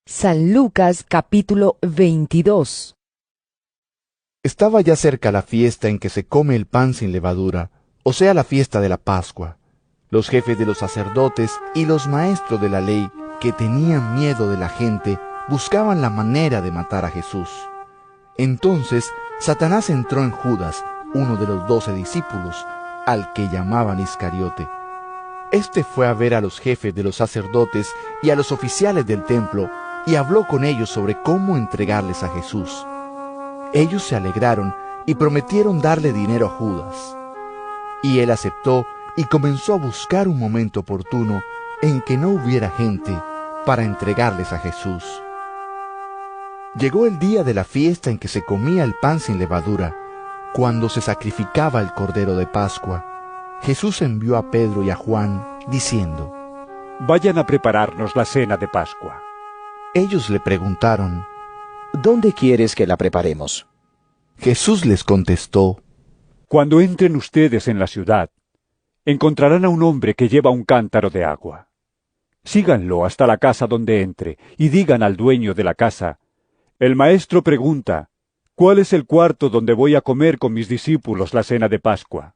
San Lucas capítulo 22. Estaba ya cerca la fiesta en que se come el pan sin levadura, o sea, la fiesta de la Pascua. Los jefes de los sacerdotes y los maestros de la ley, que tenían miedo de la gente, buscaban la manera de matar a Jesús. Entonces Satanás entró en Judas, uno de los 12 discípulos, al que llamaban Iscariote. Este fue a ver a los jefes de los sacerdotes y a los oficiales del templo, y habló con ellos sobre cómo entregarles a Jesús. Ellos se alegraron y prometieron darle dinero a Judas. Y él aceptó y comenzó a buscar un momento oportuno en que no hubiera gente para entregarles a Jesús. Llegó el día de la fiesta en que se comía el pan sin levadura, cuando se sacrificaba el cordero de Pascua. Jesús envió a Pedro y a Juan, diciendo: Vayan a prepararnos la cena de Pascua. Ellos le preguntaron: ¿Dónde quieres que la preparemos? Jesús les contestó: Cuando entren ustedes en la ciudad, encontrarán a un hombre que lleva un cántaro de agua. Síganlo hasta la casa donde entre y digan al dueño de la casa: El maestro pregunta, ¿cuál es el cuarto donde voy a comer con mis discípulos la cena de Pascua?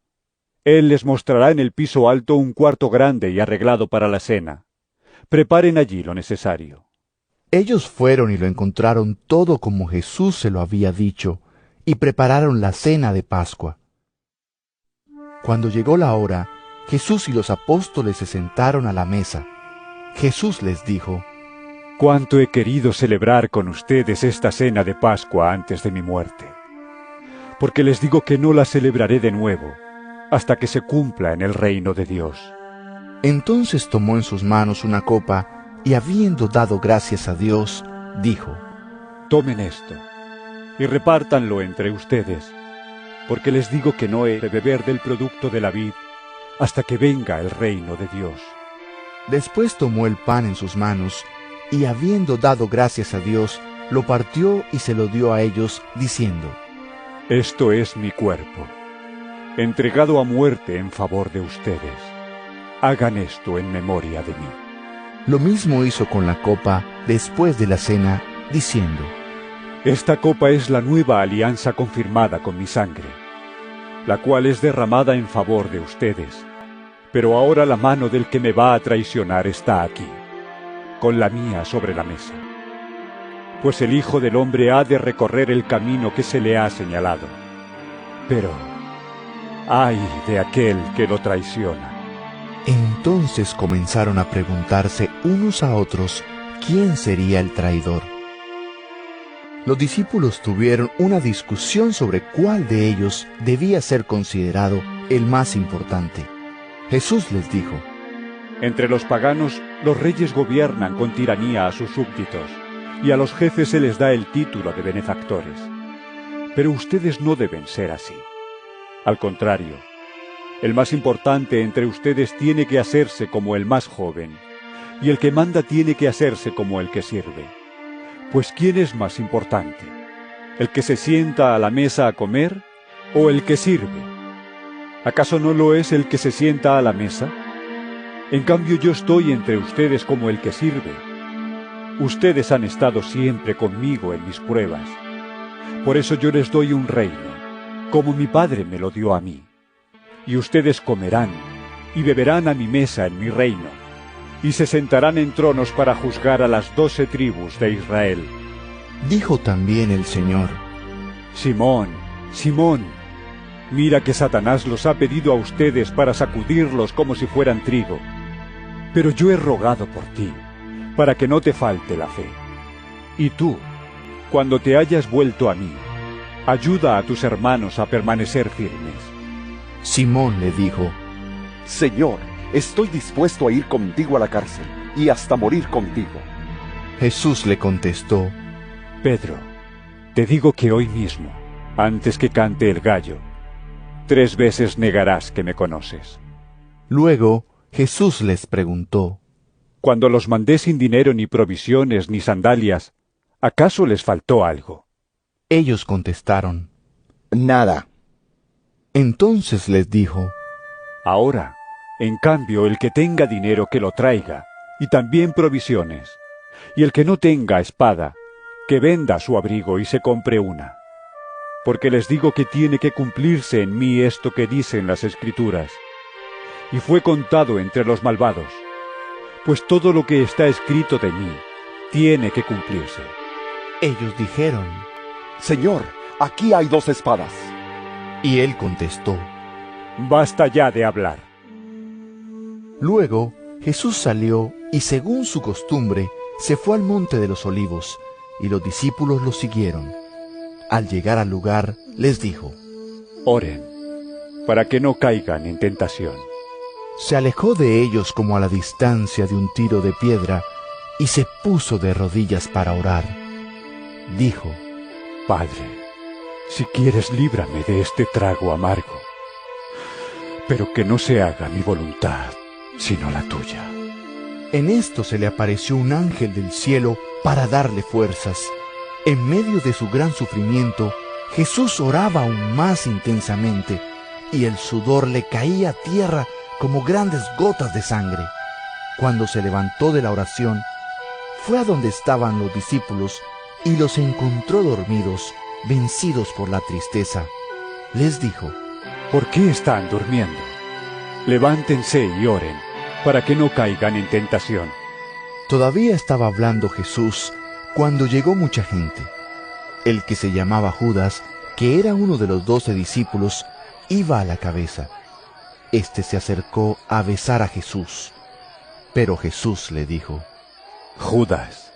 Él les mostrará en el piso alto un cuarto grande y arreglado para la cena. Preparen allí lo necesario. Ellos fueron y lo encontraron todo como Jesús se lo había dicho, y prepararon la cena de Pascua. Cuando llegó la hora, Jesús y los apóstoles se sentaron a la mesa. Jesús les dijo: Cuánto he querido celebrar con ustedes esta cena de Pascua antes de mi muerte. Porque les digo que no la celebraré de nuevo, hasta que se cumpla en el reino de Dios. Entonces tomó en sus manos una copa, y habiendo dado gracias a Dios, dijo: Tomen esto, y repártanlo entre ustedes, porque les digo que no he de beber del producto de la vid, hasta que venga el reino de Dios. Después tomó el pan en sus manos, y habiendo dado gracias a Dios, lo partió y se lo dio a ellos, diciendo: Esto es mi cuerpo, entregado a muerte en favor de ustedes. Hagan esto en memoria de mí. Lo mismo hizo con la copa después de la cena, diciendo: Esta copa es la nueva alianza confirmada con mi sangre, la cual es derramada en favor de ustedes. Pero ahora la mano del que me va a traicionar está aquí, con la mía sobre la mesa. Pues el Hijo del Hombre ha de recorrer el camino que se le ha señalado. Pero ¡ay de aquel que lo traiciona! Entonces comenzaron a preguntarse unos a otros quién sería el traidor. Los discípulos tuvieron una discusión sobre cuál de ellos debía ser considerado el más importante. Jesús les dijo: Entre los paganos, los reyes gobiernan con tiranía a sus súbditos, y a los jefes se les da el título de benefactores. Pero ustedes no deben ser así. Al contrario, el más importante entre ustedes tiene que hacerse como el más joven, y el que manda tiene que hacerse como el que sirve. Pues ¿quién es más importante? ¿El que se sienta a la mesa a comer o el que sirve? ¿Acaso no lo es el que se sienta a la mesa? En cambio yo estoy entre ustedes como el que sirve. Ustedes han estado siempre conmigo en mis pruebas. Por eso yo les doy un reino, como mi Padre me lo dio a mí. Y ustedes comerán y beberán a mi mesa en mi reino, y se sentarán en tronos para juzgar a las 12 tribus de Israel. Dijo también el Señor: Simón, Simón, mira que Satanás los ha pedido a ustedes para sacudirlos como si fueran trigo. Pero yo he rogado por ti, para que no te falte la fe. Y tú, cuando te hayas vuelto a mí, ayuda a tus hermanos a permanecer firmes. Simón le dijo: Señor, estoy dispuesto a ir contigo a la cárcel y hasta morir contigo. Jesús le contestó: Pedro, te digo que hoy mismo, antes que cante el gallo, 3 veces negarás que me conoces. Luego Jesús les preguntó: Cuando los mandé sin dinero ni provisiones ni sandalias, ¿acaso les faltó algo? Ellos contestaron: Nada. Entonces les dijo: Ahora, en cambio, el que tenga dinero que lo traiga, y también provisiones, Y el que no tenga espada, que venda su abrigo y se compre una. Porque les digo que tiene que cumplirse en mí esto que dicen las Escrituras. Y fue contado entre los malvados. Pues todo lo que está escrito de mí tiene que cumplirse. Ellos dijeron, Señor, aquí hay 2 espadas. y él contestó. Basta ya de hablar. Luego Jesús salió y según su costumbre se fue al monte de los olivos, y los discípulos lo siguieron. Al llegar al lugar les dijo, Oren, para que no caigan en tentación. Se alejó de ellos como a la distancia de un tiro de piedra, y se puso de rodillas para orar. Dijo, Padre, si quieres líbrame de este trago amargo, pero que no se haga mi voluntad, sino la tuya. En esto se le apareció un ángel del cielo para darle fuerzas. En medio de su gran sufrimiento, Jesús oraba aún más intensamente, y el sudor le caía a tierra como grandes gotas de sangre. Cuando se levantó de la oración, fue a donde estaban los discípulos y los encontró dormidos, vencidos por la tristeza. Les dijo, ¿por qué están durmiendo? Levántense y oren, para que no caigan en tentación. Todavía estaba hablando Jesús cuando llegó mucha gente. El que se llamaba Judas, que era uno de los 12 discípulos, iba a la cabeza. Este se acercó a besar a Jesús. Pero Jesús le dijo, Judas,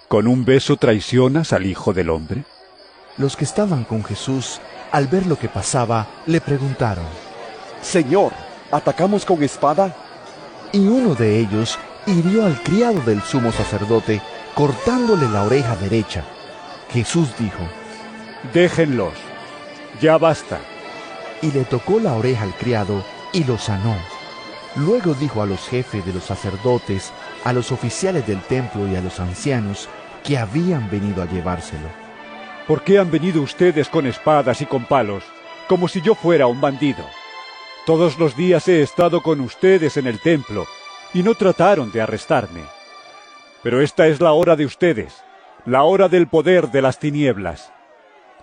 ¿con un beso traicionas al Hijo del Hombre? Los que estaban con Jesús, al ver lo que pasaba, le preguntaron. Señor, ¿atacamos con espada? Y uno de ellos hirió al criado del sumo sacerdote, cortándole la oreja derecha. Jesús dijo, Déjenlos, ya basta. y le tocó la oreja al criado y lo sanó. Luego dijo a los jefes de los sacerdotes, a los oficiales del templo y a los ancianos que habían venido a llevárselo. ¿Por qué han venido ustedes con espadas y con palos, como si yo fuera un bandido? Todos los días he estado con ustedes en el templo, y no trataron de arrestarme. Pero esta es la hora de ustedes, la hora del poder de las tinieblas.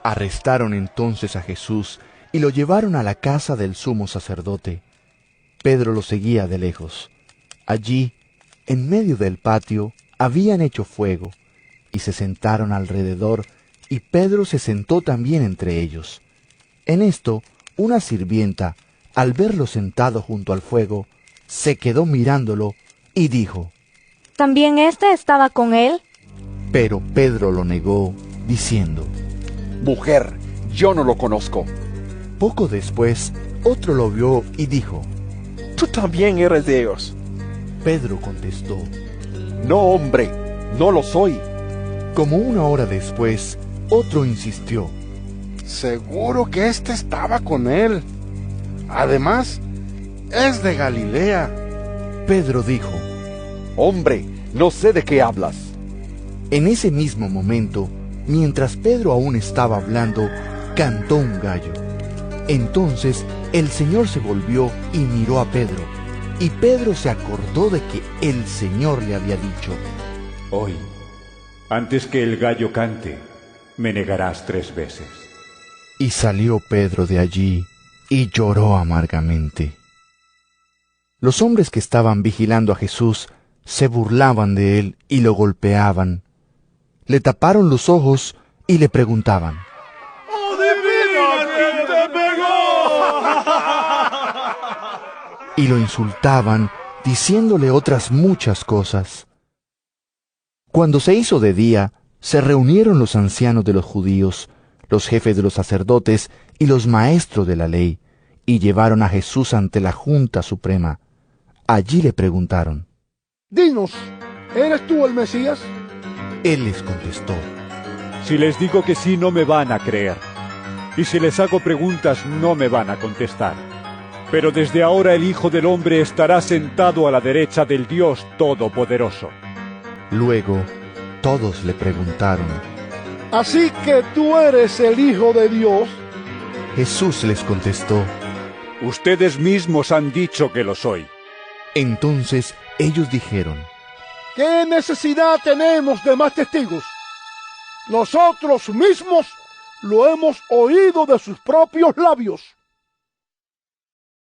Arrestaron entonces a Jesús y lo llevaron a la casa del sumo sacerdote. Pedro lo seguía de lejos. Allí, en medio del patio, habían hecho fuego, y se sentaron alrededor, y Pedro se sentó también entre ellos. En esto, una sirvienta, al verlo sentado junto al fuego, se quedó mirándolo y dijo, ¿También éste estaba con él? pero Pedro lo negó, diciendo. Mujer, yo no lo conozco. Poco después, otro lo vio y dijo. Tú también eres de ellos. Pedro contestó. No, hombre, no lo soy. Como una hora después, otro insistió. Seguro que éste estaba con él. Además, es de Galilea. Pedro dijo. Hombre, no sé de qué hablas. En ese mismo momento, mientras Pedro aún estaba hablando, cantó un gallo. Entonces el Señor se volvió y miró a Pedro, y Pedro se acordó de que el Señor le había dicho, Hoy, antes que el gallo cante, me negarás 3 veces. y salió Pedro de allí y lloró amargamente. Los hombres que estaban vigilando a Jesús se burlaban de él y lo golpeaban. Le taparon los ojos y le preguntaban, y lo insultaban, diciéndole otras muchas cosas. Cuando se hizo de día, se reunieron los ancianos de los judíos, los jefes de los sacerdotes y los maestros de la ley, y llevaron a Jesús ante la Junta Suprema. Allí le preguntaron. Dinos, ¿eres tú el Mesías? Él les contestó. Si les digo que sí, no me van a creer. Y si les hago preguntas, no me van a contestar. Pero desde ahora el Hijo del Hombre estará sentado a la derecha del Dios Todopoderoso. Luego, todos le preguntaron. Así que tú eres el Hijo de Dios. Jesús les contestó. Ustedes mismos han dicho que lo soy. Entonces ellos dijeron. ¿Qué necesidad tenemos de más testigos? Nosotros mismos lo hemos oído de sus propios labios.